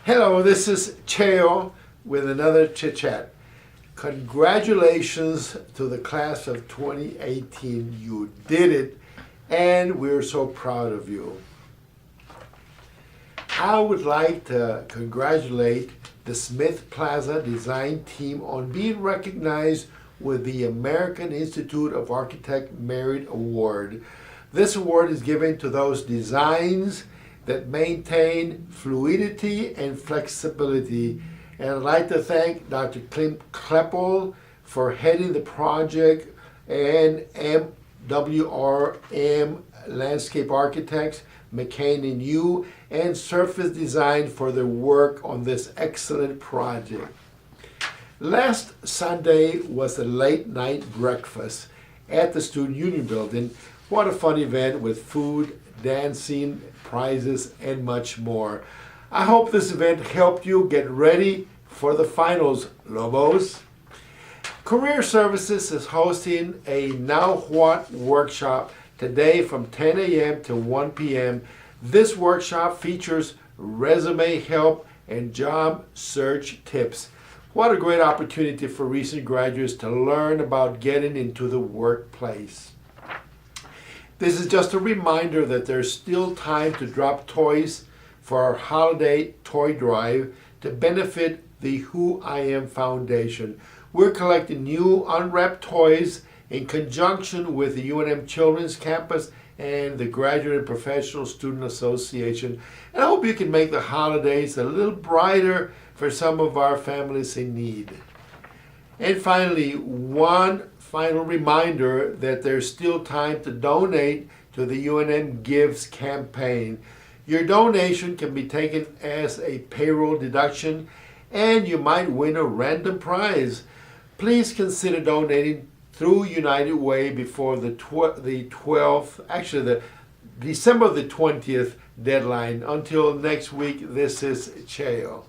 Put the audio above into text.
Hello, this is Cheo with another Chit Chat. Congratulations to the class of 2018. You did it, and we're so proud of you. I would like to congratulate the Smith Plaza design team on being recognized with the American Institute of Architects Merit Award. This award is given to those designs that maintain fluidity and flexibility. And I'd like to thank Dr. Clint Kleppel for heading the project and MWRM Landscape Architects, McCain and You, and Surface Design for their work on this excellent project. Last Sunday was a late night breakfast at the Student Union Building. What a fun event with food, dancing, prizes, and much more. I hope this event helped you get ready for the finals, Lobos. Career Services is hosting a Now What workshop today from 10 a.m. to 1 p.m. This workshop features resume help and job search tips. What a great opportunity for recent graduates to learn about getting into the workplace. This is just a reminder that there's still time to drop toys for our holiday toy drive to benefit the Who I Am Foundation. We're collecting new unwrapped toys in conjunction with the UNM Children's Campus and the Graduate and Professional Student Association. And I hope you can make the holidays a little brighter for some of our families in need. And finally, one final reminder that there's still time to donate to the UNM Gives Campaign. Your donation can be taken as a payroll deduction, and you might win a random prize. Please consider donating through United Way before the December the 20th deadline. Until next week, this is Cheo.